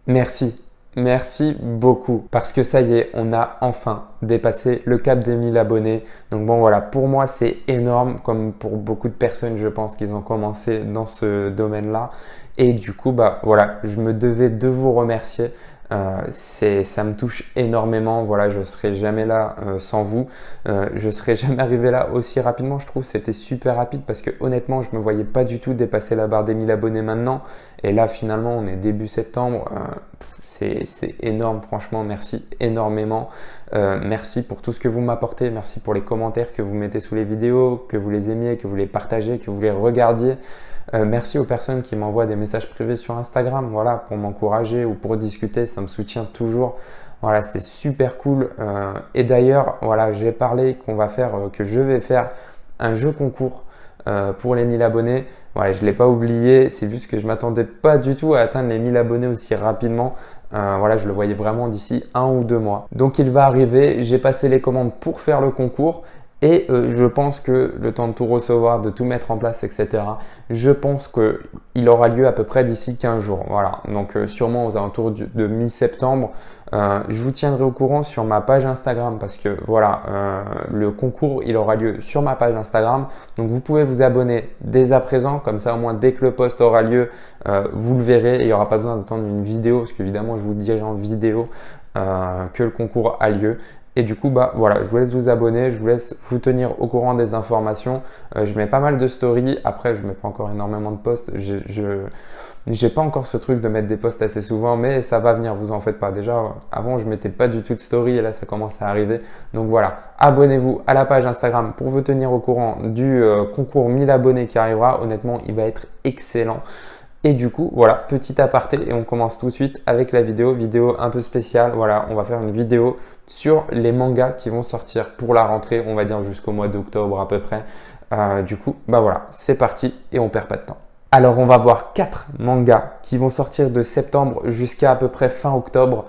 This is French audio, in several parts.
Merci. Merci beaucoup parce que ça y est, on a enfin dépassé le cap des 1000 abonnés. Donc bon voilà, pour moi c'est énorme comme pour beaucoup de personnes je pense qu'ils ont commencé dans ce domaine-là. Et du coup bah voilà, je me devais de vous remercier. Ça me touche énormément. Voilà, je serai jamais là sans vous. Je serais jamais arrivé là aussi rapidement. Je trouve que c'était super rapide parce que honnêtement, je me voyais pas du tout dépasser la barre des 1000 abonnés maintenant. Et là, finalement, on est début septembre. C'est énorme, franchement. Merci énormément. Merci pour tout ce que vous m'apportez. Merci pour les commentaires que vous mettez sous les vidéos, que vous les aimiez, que vous les partagez, que vous les regardiez. Merci aux personnes qui m'envoient des messages privés sur Instagram, voilà, pour m'encourager ou pour discuter, ça me soutient toujours. Voilà, c'est super cool. Et d'ailleurs, voilà, j'ai parlé que je vais faire un jeu concours pour les 1000 abonnés. Voilà, je ne l'ai pas oublié, c'est juste que je ne m'attendais pas du tout à atteindre les 1000 abonnés aussi rapidement. Voilà, je le voyais vraiment d'ici 1 ou 2 mois. Donc il va arriver, j'ai passé les commandes pour faire le concours. Et je pense que le temps de tout recevoir, de tout mettre en place, etc., je pense qu'il aura lieu à peu près d'ici 15 jours. Voilà, donc sûrement aux alentours de mi-septembre. Je vous tiendrai au courant sur ma page Instagram parce que voilà, le concours, il aura lieu sur ma page Instagram. Donc vous pouvez vous abonner dès à présent, comme ça au moins dès que le post aura lieu, vous le verrez et il n'y aura pas besoin d'attendre une vidéo parce qu'évidemment, je vous dirai en vidéo que le concours a lieu. Et du coup, bah voilà, je vous laisse vous abonner, je vous laisse vous tenir au courant des informations. Je mets pas mal de stories. Après, je mets pas encore énormément de posts. J'ai pas encore ce truc de mettre des posts assez souvent, mais ça va venir, vous en faites pas. Déjà, avant, je mettais pas du tout de story et là, ça commence à arriver. Donc voilà, abonnez-vous à la page Instagram pour vous tenir au courant du concours 1000 abonnés qui arrivera. Honnêtement, il va être excellent. Et du coup, voilà, petit aparté et on commence tout de suite avec la vidéo un peu spéciale. Voilà, on va faire une vidéo sur les mangas qui vont sortir pour la rentrée, on va dire jusqu'au mois d'octobre à peu près. Du coup, bah voilà, c'est parti et on perd pas de temps. Alors, on va voir 4 mangas qui vont sortir de septembre jusqu'à peu près fin octobre,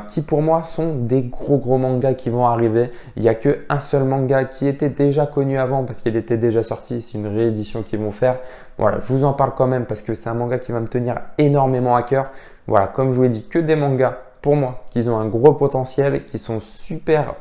qui pour moi sont des gros mangas qui vont arriver. Il n'y a qu'un seul manga qui était déjà connu avant parce qu'il était déjà sorti. C'est une réédition qu'ils vont faire. Voilà, je vous en parle quand même parce que c'est un manga qui va me tenir énormément à cœur. Voilà, comme je vous l'ai dit, que des mangas pour moi qui ont un gros potentiel, qui sont super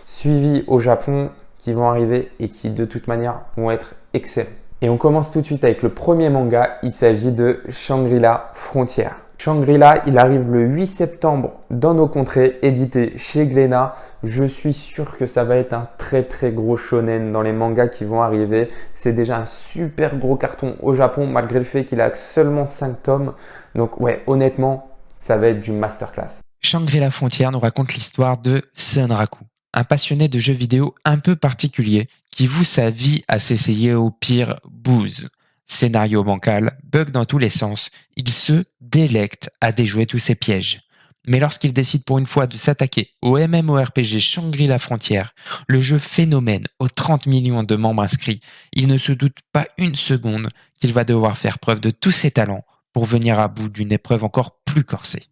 suivis au Japon, qui vont arriver et qui de toute manière vont être excellents. Et on commence tout de suite avec le premier manga, il s'agit de Shangri-La Frontières. Shangri-La, il arrive le 8 septembre dans nos contrées, édité chez Glénat. Je suis sûr que ça va être un très gros shonen dans les mangas qui vont arriver. C'est déjà un super gros carton au Japon malgré le fait qu'il a seulement 5 tomes. Donc ouais, honnêtement, ça va être du masterclass. Shangri-La Frontière nous raconte l'histoire de Sunraku, un passionné de jeux vidéo un peu particulier qui voue sa vie à s'essayer au pire bouse. Scénario bancal, bug dans tous les sens, il se délecte à déjouer tous ses pièges. Mais lorsqu'il décide pour une fois de s'attaquer au MMORPG Shangri-La Frontière, le jeu phénomène aux 30 millions de membres inscrits, il ne se doute pas une seconde qu'il va devoir faire preuve de tous ses talents pour venir à bout d'une épreuve encore plus corsée.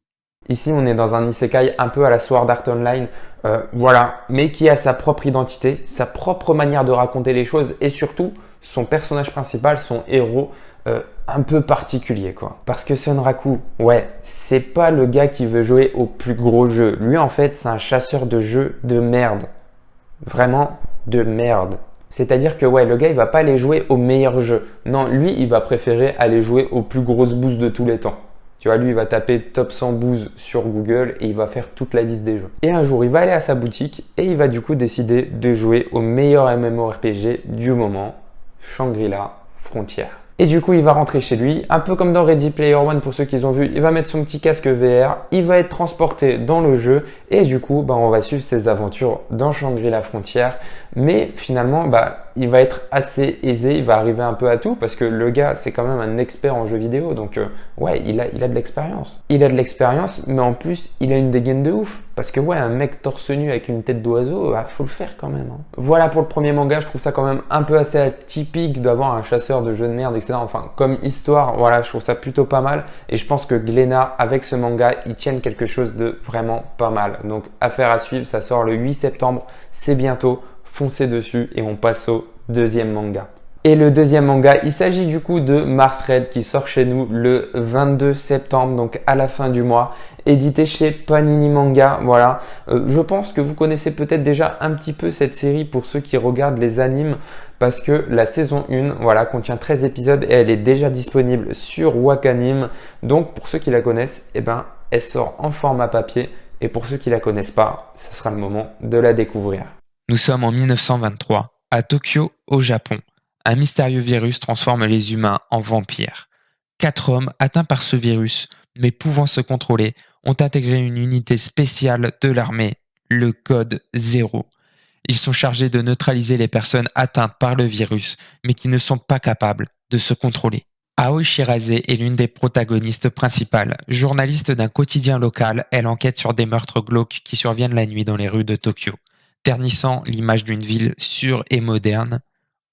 Ici, on est dans un isekai un peu à la Sword Art Online, voilà, mais qui a sa propre identité, sa propre manière de raconter les choses et surtout son personnage principal, son héros, un peu particulier quoi. Parce que Sunraku, ouais, c'est pas le gars qui veut jouer au plus gros jeu. Lui, en fait, c'est un chasseur de jeux de merde. Vraiment de merde. C'est-à-dire que ouais, le gars, il va pas aller jouer au meilleur jeu. Non, lui, il va préférer aller jouer aux plus grosses boosts de tous les temps. Tu vois, lui, il va taper top 100 boosts sur Google et il va faire toute la liste des jeux. Et un jour, il va aller à sa boutique et il va du coup décider de jouer au meilleur MMORPG du moment, Shangri-La Frontières. Et du coup, il va rentrer chez lui, un peu comme dans Ready Player One pour ceux qui ont vu. Il va mettre son petit casque VR, il va être transporté dans le jeu et du coup, on va suivre ses aventures dans Shangri-La Frontière. Mais finalement, il va être assez aisé, il va arriver un peu à tout parce que le gars, c'est quand même un expert en jeux vidéo. Donc ouais, il a de l'expérience. Il a de l'expérience, mais en plus, il a une dégaine de ouf. Parce que ouais, un mec torse nu avec une tête d'oiseau, faut le faire quand même. Voilà pour le premier manga, je trouve ça quand même un peu assez atypique d'avoir un chasseur de jeux de merde, etc. Enfin, comme histoire, voilà, je trouve ça plutôt pas mal. Et je pense que Glénat, avec ce manga, ils tiennent quelque chose de vraiment pas mal. Donc, affaire à suivre, ça sort le 8 septembre, c'est bientôt. Foncez dessus et on passe au deuxième manga. Et le deuxième manga, il s'agit du coup de Mars Red qui sort chez nous le 22 septembre, donc à la fin du mois, édité chez Panini Manga. Voilà, je pense que vous connaissez peut-être déjà un petit peu cette série pour ceux qui regardent les animes, parce que la saison 1 voilà, contient 13 épisodes et elle est déjà disponible sur Wakanim. Donc pour ceux qui la connaissent, eh ben, elle sort en format papier, et pour ceux qui la connaissent pas, ce sera le moment de la découvrir. Nous sommes en 1923, à Tokyo, au Japon. Un mystérieux virus transforme les humains en vampires. 4 hommes atteints par ce virus, mais pouvant se contrôler, ont intégré une unité spéciale de l'armée, le Code Zéro. Ils sont chargés de neutraliser les personnes atteintes par le virus, mais qui ne sont pas capables de se contrôler. Aoi Shirase est l'une des protagonistes principales. Journaliste d'un quotidien local, elle enquête sur des meurtres glauques qui surviennent la nuit dans les rues de Tokyo, ternissant l'image d'une ville sûre et moderne.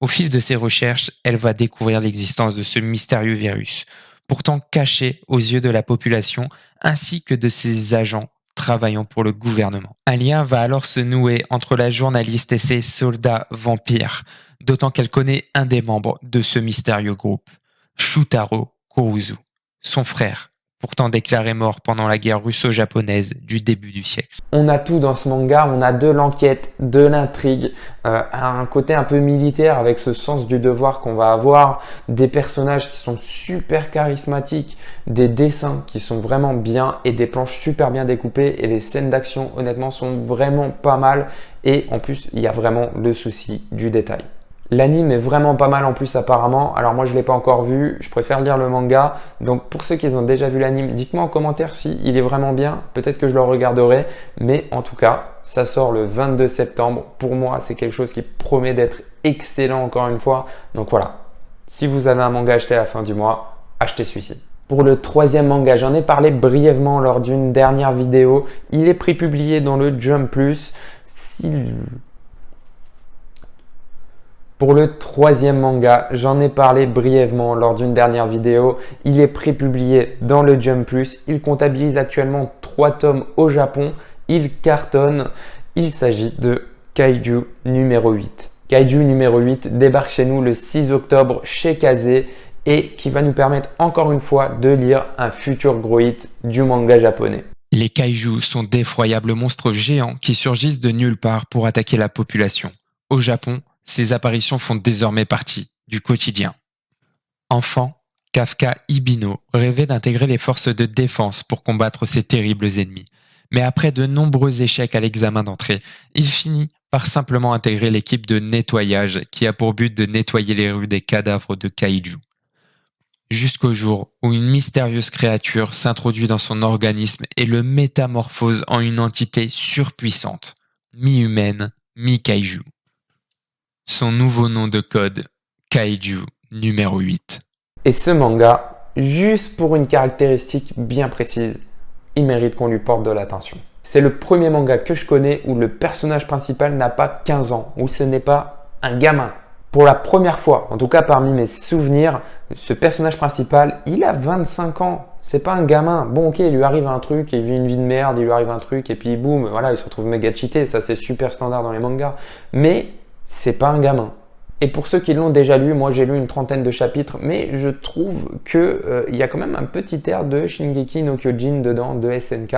Au fil de ses recherches, elle va découvrir l'existence de ce mystérieux virus, pourtant caché aux yeux de la population ainsi que de ses agents travaillant pour le gouvernement. Un lien va alors se nouer entre la journaliste et ses soldats vampires, d'autant qu'elle connaît un des membres de ce mystérieux groupe, Shutaro Kouruzu, son frère, pourtant déclaré mort pendant la guerre russo-japonaise du début du siècle. On a tout dans ce manga, on a de l'enquête, de l'intrigue, un côté un peu militaire avec ce sens du devoir qu'on va avoir, des personnages qui sont super charismatiques, des dessins qui sont vraiment bien et des planches super bien découpées, et les scènes d'action honnêtement sont vraiment pas mal, et en plus il y a vraiment le souci du détail. L'anime est vraiment pas mal en plus apparemment, alors moi je ne l'ai pas encore vu, je préfère lire le manga, donc pour ceux qui ont déjà vu l'anime, dites-moi en commentaire si il est vraiment bien, peut-être que je le regarderai, mais en tout cas, ça sort le 22 septembre, pour moi c'est quelque chose qui promet d'être excellent encore une fois, donc voilà, si vous avez un manga acheté à la fin du mois, achetez celui-ci. Pour le troisième manga, j'en ai parlé brièvement lors d'une dernière vidéo, il est prépublié dans le Jump Plus. Pour le troisième manga, j'en ai parlé brièvement lors d'une dernière vidéo. Il est prépublié dans le Jump Plus. Il comptabilise actuellement 3 tomes au Japon. Il cartonne. Il s'agit de Kaiju numéro 8. Kaiju numéro 8 débarque chez nous le 6 octobre chez Kazé et qui va nous permettre encore une fois de lire un futur gros hit du manga japonais. Les kaiju sont d'effroyables monstres géants qui surgissent de nulle part pour attaquer la population. Au Japon, ces apparitions font désormais partie du quotidien. Enfant, Kafka Ibino rêvait d'intégrer les forces de défense pour combattre ces terribles ennemis. Mais après de nombreux échecs à l'examen d'entrée, il finit par simplement intégrer l'équipe de nettoyage qui a pour but de nettoyer les rues des cadavres de kaiju. Jusqu'au jour où une mystérieuse créature s'introduit dans son organisme et le métamorphose en une entité surpuissante, mi-humaine, mi-kaiju. Son nouveau nom de code, Kaiju numéro 8. Et ce manga, juste pour une caractéristique bien précise, il mérite qu'on lui porte de l'attention. C'est le premier manga que je connais où le personnage principal n'a pas 15 ans, où ce n'est pas un gamin. Pour la première fois, en tout cas parmi mes souvenirs, ce personnage principal, il a 25 ans. C'est pas un gamin. Bon, ok, il lui arrive un truc, il vit une vie de merde, il lui arrive un truc, et puis boum, voilà, il se retrouve méga cheaté. Ça, c'est super standard dans les mangas. Mais c'est pas un gamin. Et pour ceux qui l'ont déjà lu, moi j'ai lu une trentaine de chapitres, mais je trouve que y a quand même un petit air de Shingeki no Kyojin dedans, de SNK.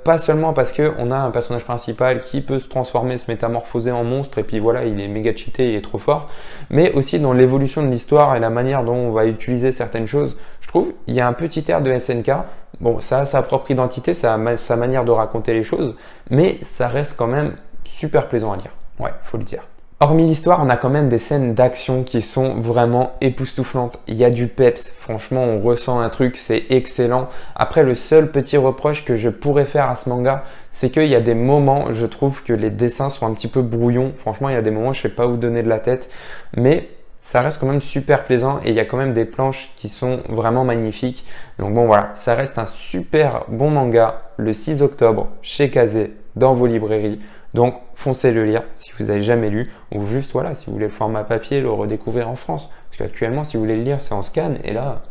Pas seulement parce qu'on a un personnage principal qui peut se transformer, se métamorphoser en monstre, et puis voilà, il est méga cheaté, il est trop fort, mais aussi dans l'évolution de l'histoire et la manière dont on va utiliser certaines choses. Je trouve il y a un petit air de SNK. Bon, ça a sa propre identité, ça a sa manière de raconter les choses, mais ça reste quand même super plaisant à lire. Ouais, faut le dire. Hormis l'histoire, on a quand même des scènes d'action qui sont vraiment époustouflantes. Il y a du peps, franchement on ressent un truc, c'est excellent. Après, le seul petit reproche que je pourrais faire à ce manga, c'est qu'il y a des moments, je trouve que les dessins sont un petit peu brouillons. Franchement, il y a des moments, je ne sais pas où donner de la tête, mais ça reste quand même super plaisant et il y a quand même des planches qui sont vraiment magnifiques. Donc bon voilà, ça reste un super bon manga le 6 octobre chez Kazé dans vos librairies. Donc foncez le lire si vous n'avez jamais lu ou juste voilà si vous voulez le format papier, le redécouvrir en France. Parce qu'actuellement si vous voulez le lire c'est en scan et là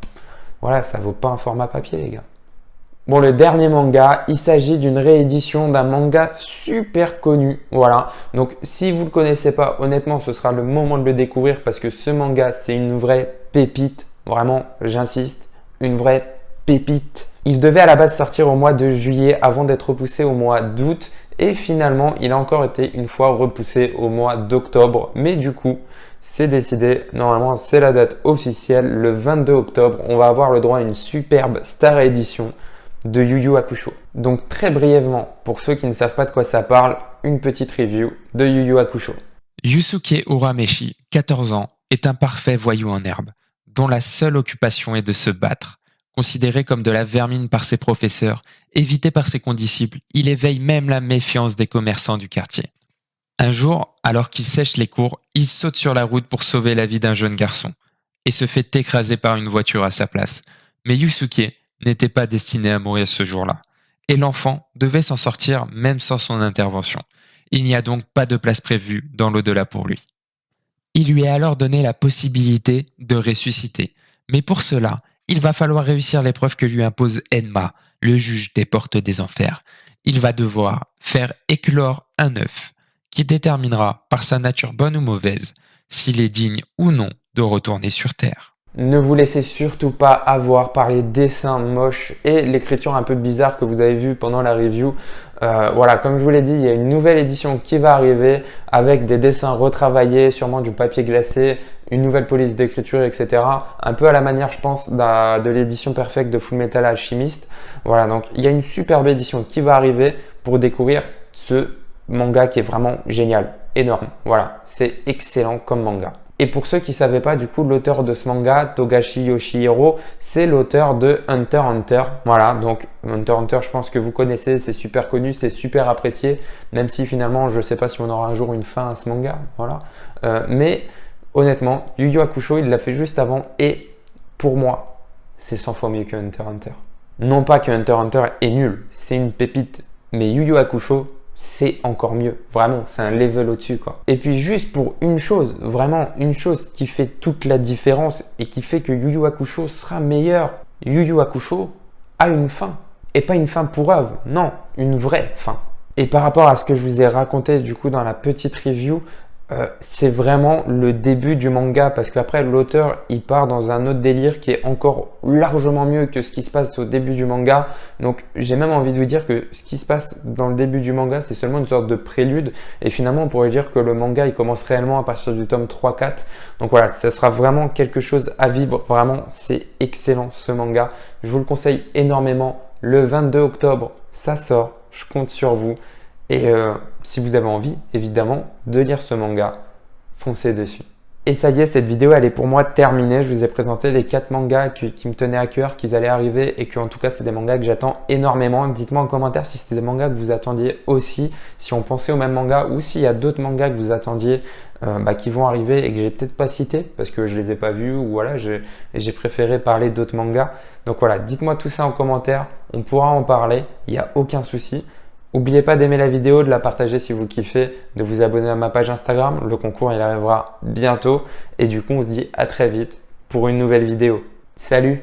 voilà ça vaut pas un format papier les gars. Bon, le dernier manga, il s'agit d'une réédition d'un manga super connu. Voilà. Donc, si vous ne le connaissez pas, honnêtement, ce sera le moment de le découvrir parce que ce manga, c'est une vraie pépite. Vraiment, j'insiste, une vraie pépite. Il devait à la base sortir au mois de juillet avant d'être repoussé au mois d'août. Et finalement, il a encore été une fois repoussé au mois d'octobre. Mais du coup, c'est décidé. Normalement, c'est la date officielle. Le 22 octobre, on va avoir le droit à une superbe Star Edition de Yu Yu Hakusho. Donc très brièvement, pour ceux qui ne savent pas de quoi ça parle, une petite review de Yu Yu Hakusho. Yusuke Urameshi, 14 ans, est un parfait voyou en herbe, dont la seule occupation est de se battre. Considéré comme de la vermine par ses professeurs, évité par ses condisciples, il éveille même la méfiance des commerçants du quartier. Un jour, alors qu'il sèche les cours, il saute sur la route pour sauver la vie d'un jeune garçon, et se fait écraser par une voiture à sa place. Mais Yusuke n'était pas destiné à mourir ce jour-là, et l'enfant devait s'en sortir même sans son intervention. Il n'y a donc pas de place prévue dans l'au-delà pour lui. Il lui est alors donné la possibilité de ressusciter, mais pour cela, il va falloir réussir l'épreuve que lui impose Enma, le juge des portes des enfers. Il va devoir faire éclore un œuf, qui déterminera par sa nature bonne ou mauvaise s'il est digne ou non de retourner sur Terre. Ne vous laissez surtout pas avoir par les dessins moches et l'écriture un peu bizarre que vous avez vu pendant la review. Voilà, comme je vous l'ai dit, il y a une nouvelle édition qui va arriver avec des dessins retravaillés, sûrement du papier glacé, une nouvelle police d'écriture, etc. Un peu à la manière, je pense, de l'édition perfecte de Fullmetal Alchemist. Voilà, donc il y a une superbe édition qui va arriver pour découvrir ce manga qui est vraiment génial, énorme. Voilà, c'est excellent comme manga. Et pour ceux qui ne savaient pas, du coup, l'auteur de ce manga, Togashi Yoshihiro, c'est l'auteur de Hunter x Hunter. Voilà, donc Hunter x Hunter, je pense que vous connaissez, c'est super connu, c'est super apprécié, même si finalement, je ne sais pas si on aura un jour une fin à ce manga. Voilà. Mais honnêtement, Yu Yu Hakusho, il l'a fait juste avant et pour moi, c'est 100 fois mieux que Hunter x Hunter. Non pas que Hunter x Hunter est nul, c'est une pépite, mais Yu Yu Hakusho, c'est encore mieux. Vraiment, c'est un level au-dessus, quoi. Et puis juste pour une chose, vraiment une chose qui fait toute la différence et qui fait que Yu Yu Hakusho sera meilleur. Yu Yu Hakusho a une fin. Et pas une fin pour œuvre, non, une vraie fin. Et par rapport à ce que je vous ai raconté du coup dans la petite review, c'est vraiment le début du manga parce qu'après l'auteur il part dans un autre délire qui est encore largement mieux que ce qui se passe au début du manga. Donc j'ai même envie de vous dire que ce qui se passe dans le début du manga c'est seulement une sorte de prélude et finalement on pourrait dire que le manga il commence réellement à partir du tome 3-4. Donc voilà, ça sera vraiment quelque chose à vivre, vraiment c'est excellent ce manga. Je vous le conseille énormément. Le 22 octobre ça sort, je compte sur vous. Et si vous avez envie, évidemment, de lire ce manga, foncez dessus. Et ça y est, cette vidéo, elle est pour moi terminée. Je vous ai présenté les 4 mangas qui me tenaient à cœur, qu'ils allaient arriver et que, en tout cas, c'est des mangas que j'attends énormément. Dites-moi en commentaire si c'était des mangas que vous attendiez aussi, si on pensait au même manga ou s'il y a d'autres mangas que vous attendiez qui vont arriver et que j'ai peut-être pas cités parce que je les ai pas vus ou voilà, j'ai préféré parler d'autres mangas. Donc voilà, dites-moi tout ça en commentaire. On pourra en parler, il n'y a aucun souci. N'oubliez pas d'aimer la vidéo, de la partager si vous le kiffez, de vous abonner à ma page Instagram. Le concours, il arrivera bientôt. Et du coup, on se dit à très vite pour une nouvelle vidéo. Salut!